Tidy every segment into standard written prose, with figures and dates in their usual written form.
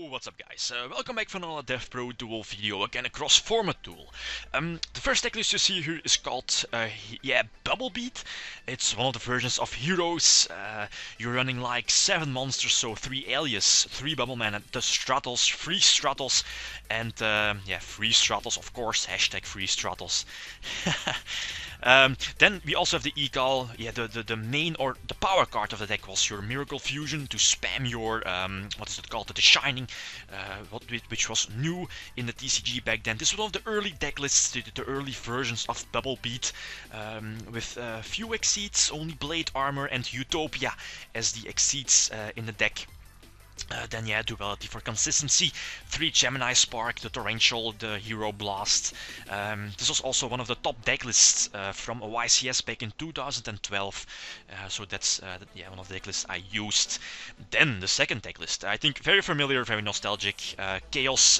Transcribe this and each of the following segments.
What's up guys, welcome back for another DevPro Duel video, again a cross-format duel. The first deck list you see here is called, Bubblebeat. It's one of the versions of Heroes. You're running like 7 monsters, so 3 alias, 3 Bubbleman, and the Stratos, free Stratos, and free Stratos of course, hashtag free Stratos. Then we also have the Egal. The main or the power card of the deck was your Miracle Fusion to spam your, what is it called, the Shining, which was new in the TCG back then. This was one of the early deck lists, the early versions of Bubblebeat, with few exceeds, only Blade Armor and Utopia as the exceeds in the deck. Then Duality for consistency, 3 Gemini Spark, the Torrential, the Hero Blast. This was also one of the top deck lists from a YCS back in 2012, so that's one of the deck lists I used. Then the second deck list, I think very familiar, very nostalgic, Chaos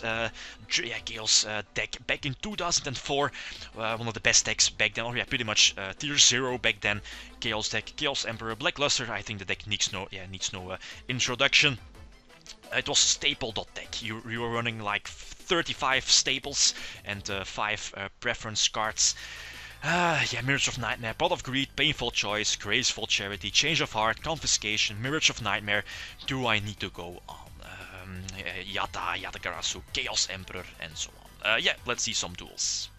deck back in 2004, one of the best decks back then, or pretty much tier 0 back then. Chaos deck, Chaos Emperor, Blackluster. I think the deck needs no introduction. It was a staple deck. You were running like 35 staples and 5 preference cards. Mirage of Nightmare, Pot of Greed, Painful Choice, Graceful Charity, Change of Heart, Confiscation, Mirage of Nightmare. Do I need to go on? Yata, Yata, Chaos Emperor, and so on. Let's see some duels.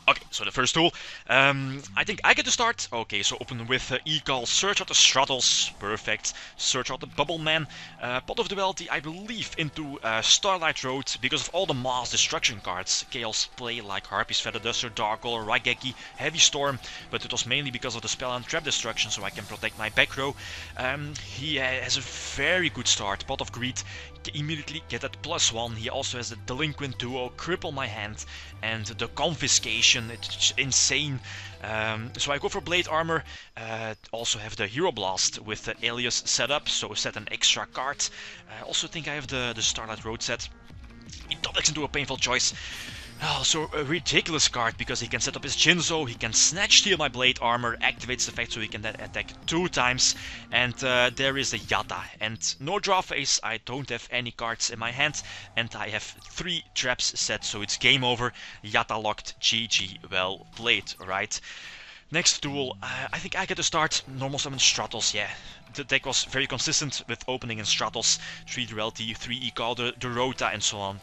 Okay, so the first tool, I think I get to start. Okay, so open with Egal, search out the Stratos, perfect, search out the Bubbleman, Pot of Duality, I believe, into Starlight Road, because of all the mass destruction cards. Chaos play like Harpy's Feather Duster, Dark Color, Raigeki, Heavy Storm, but it was mainly because of the spell and trap destruction, so I can protect my back row. He has a very good start. Pot of Greed, immediately get that +1. He also has the Delinquent Duo, Cripple my hand, and the Confiscation. It's insane. So I go for Blade Armor. Also have the Hero Blast with the Alias set up, so set an extra card. I also think I have the Starlight Road set. He top decks into a Painful Choice. Also a ridiculous card, because he can set up his Jinzo, he can Snatch Steal my Blade Armor, activates the effect so he can then attack 2 times, and there is the Yata. And no draw phase, I don't have any cards in my hand, and I have 3 traps set, so it's game over. Yata locked, GG, well played, right? Next duel, I think I get to start. Normal summon Stratos, The deck was very consistent with opening in Stratos, 3 Duality, 3 Egal, the Rota, and so on.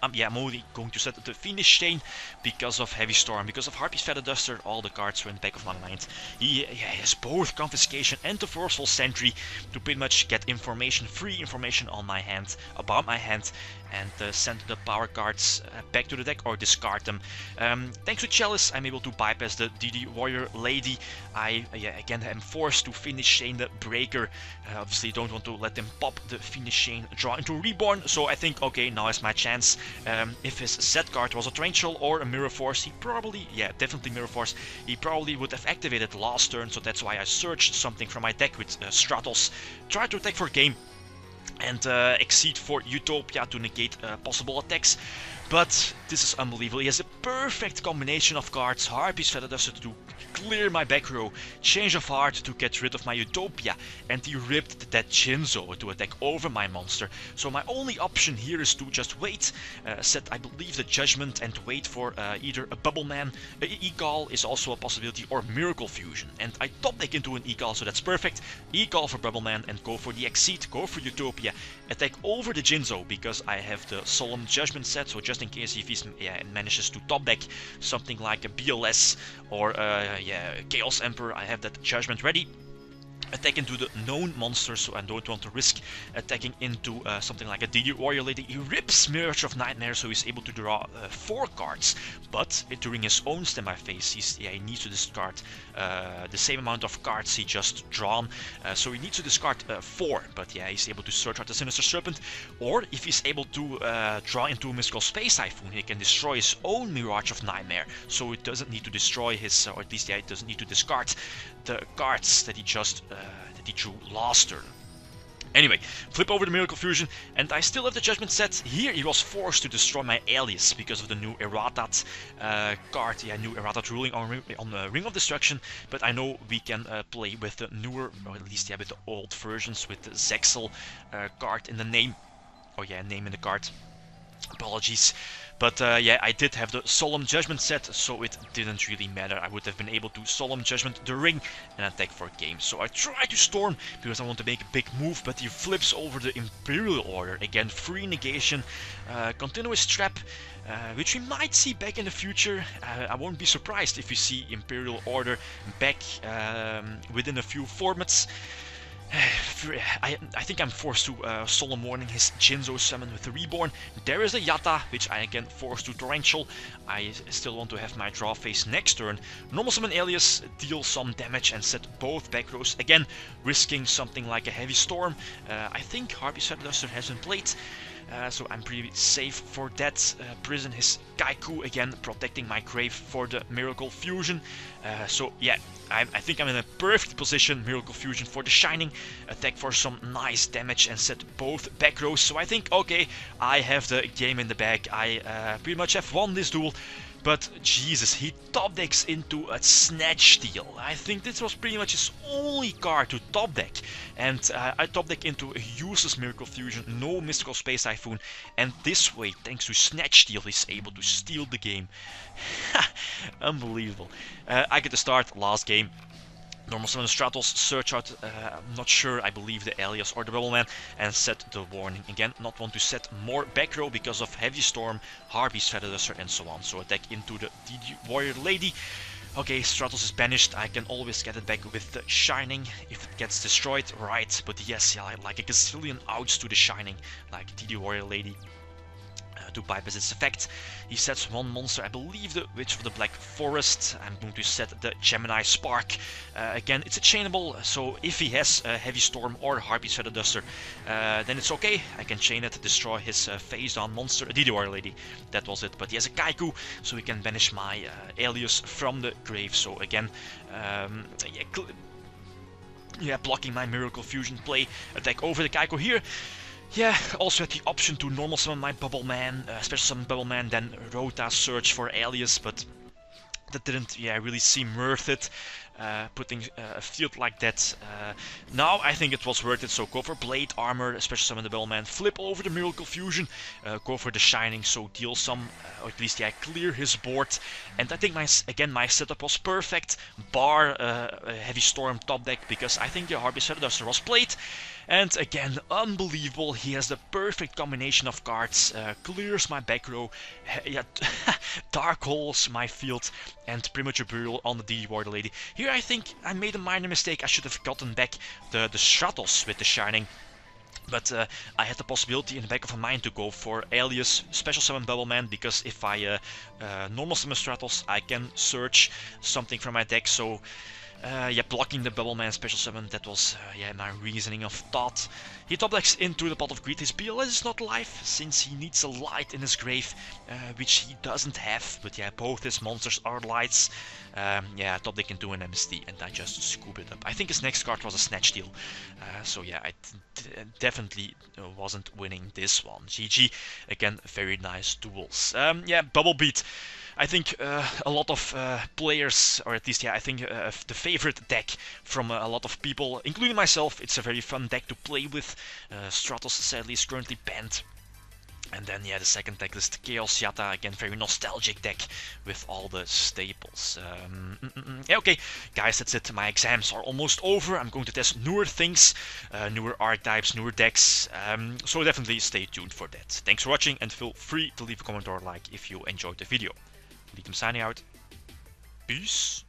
I'm only going to set the Fiendish Chain because of Heavy Storm, because of Harpy's Feather Duster. All the cards were in the back of my mind. He has both Confiscation and the Forceful Sentry to pretty much get information, free information on my hand, about my hand, and send the power cards back to the deck or discard them. Thanks to Chalice, I'm able to bypass the DD Warrior Lady. I again am forced to Fiendish Chain the Breaker. Obviously don't want to let them pop the Fiendish Chain, draw into Reborn, so I think, okay, now is my chance. If his set card was a Torrential or a Mirror Force, he probably, definitely Mirror Force, he probably would have activated last turn, so that's why I searched something from my deck with Stratos, try to attack for game, and exceed for Utopia to negate possible attacks. But this is unbelievable. He has a perfect combination of cards. Harpy's Feather Duster to clear my back row, Change of Heart to get rid of my Utopia, and he ripped that Jinzo to attack over my monster. So my only option here is to just wait, set I believe the Judgment, and wait for either a Bubbleman, Egal is also a possibility, or Miracle Fusion. And I top deck into an Egal, so that's perfect. Egal for Bubbleman and go for the Exceed, go for Utopia, attack over the Jinzo because I have the Solemn Judgment set, so just in case if he manages to top deck something like a BLS or Chaos Emperor, I have that Judgment ready. Attack into the known monsters, so I don't want to risk attacking into something like a DD Warrior Lady. He rips Mirage of Nightmare, so he's able to draw 4 cards, but during his own standby phase, he needs to discard the same amount of cards he just drawn, so he needs to discard 4, but he's able to search out the Sinister Serpent, or if he's able to draw into a Mystical Space Typhoon, he can destroy his own Mirage of Nightmare, so it doesn't need to destroy his, or at least it doesn't need to discard the cards that he just that he drew last turn. Anyway, flip over the Miracle Fusion, and I still have the Judgment set. Here he was forced to destroy my alias because of the new Erratat card. Yeah, new Erratat ruling on Ring of Destruction, but I know we can play with the newer, or at least yeah, with the old versions, with the Zexel card in the name. Oh yeah, name in the card. Apologies. But yeah, I did have the Solemn Judgment set, so it didn't really matter. I would have been able to Solemn Judgment the ring and attack for game. So I tried to Storm because I want to make a big move, but he flips over the Imperial Order. Again, free negation, continuous trap, which we might see back in the future. I won't be surprised if we see Imperial Order back within a few formats. I think I'm forced to Solemn Warning his Jinzo summon with the Reborn. There is a Yata, which I again forced to Torrential. I still want to have my draw phase next turn. Normal summon Alias, deal some damage and set both back rows. Again, risking something like a Heavy Storm. I think Harpy Duster has been played. So I'm pretty safe for that. Prison his Kaiku again, protecting my grave for the Miracle Fusion. So yeah, I think I'm in a perfect position. Miracle Fusion for the Shining, attack for some nice damage and set both back rows. So I think, okay, I have the game in the bag. I pretty much have won this duel. But Jesus, he top decks into a Snatch Steal. I think this was pretty much his only card to top deck. And I top deck into a useless Miracle Fusion, no Mystical Space Typhoon. And this way, thanks to Snatch Steal, he's able to steal the game. Unbelievable. I get to start last game. Normal summon Stratos, search out, I'm not sure, I believe the Alias or the Bubbleman, and set the warning. Again, not want to set more back row because of Heavy Storm, Harpy's Featherduster and so on. So attack into the DD Warrior Lady. Okay, Stratos is banished, I can always get it back with the Shining if it gets destroyed, right? But yes, yeah, like a gazillion outs to the Shining, like DD Warrior Lady. To bypass its effect. He sets one monster, I believe the Witch of the Black Forest. I'm going to set the Gemini Spark. Again, it's a chainable, so if he has a Heavy Storm or Harpy's Featherduster, then it's okay. I can chain it, destroy his face down monster, DD Warrior Lady. That was it, but he has a Kaiku, so we can banish my Alias from the grave. So again, yeah, blocking my Miracle Fusion play, attack over the Kaiku here. Yeah, also had the option to normal summon my Bubbleman, special summon Bubbleman, then Rota search for Alias, but that didn't really seem worth it. Putting a field like that. Now I think it was worth it, so go for Blade Armor, special summon the Bubbleman, flip over the Miracle Fusion, go for the Shining, so deal some, or at least clear his board. And I think my setup was perfect, bar a Heavy Storm top deck, because I think the Harpy Featherduster was played. And again, unbelievable, he has the perfect combination of cards, clears my back row, dark holes my field, and Premature Burial on the DD Warrior Lady. Here I think I made a minor mistake, I should have gotten back the Stratos with the Shining. But I had the possibility in the back of my mind to go for Alias, special summon Bubbleman, because if I normal summon Stratos, I can search something from my deck, so yeah, blocking the Bubbleman special summon, that was my reasoning of thought. He top decks into the Pot of Greed. His BLS is not live, since he needs a light in his grave, which he doesn't have, but yeah, both his monsters are lights. Yeah, top deck into an MST, and I just scoop it up. I think his next card was a Snatch Steal, so yeah, I definitely wasn't winning this one. GG, again, very nice duels. Yeah, Bubblebeat. I think a lot of players, or at least I think the favorite deck from a lot of people, including myself. It's a very fun deck to play with. Stratos sadly is currently banned. And then the second deck is the Chaos Yata, again very nostalgic deck with all the staples. Yeah, okay, guys, that's it. My exams are almost over. I'm going to test newer things, newer archetypes, newer decks. So definitely stay tuned for that. Thanks for watching, and feel free to leave a comment or a like if you enjoyed the video. Liam signing out. Peace.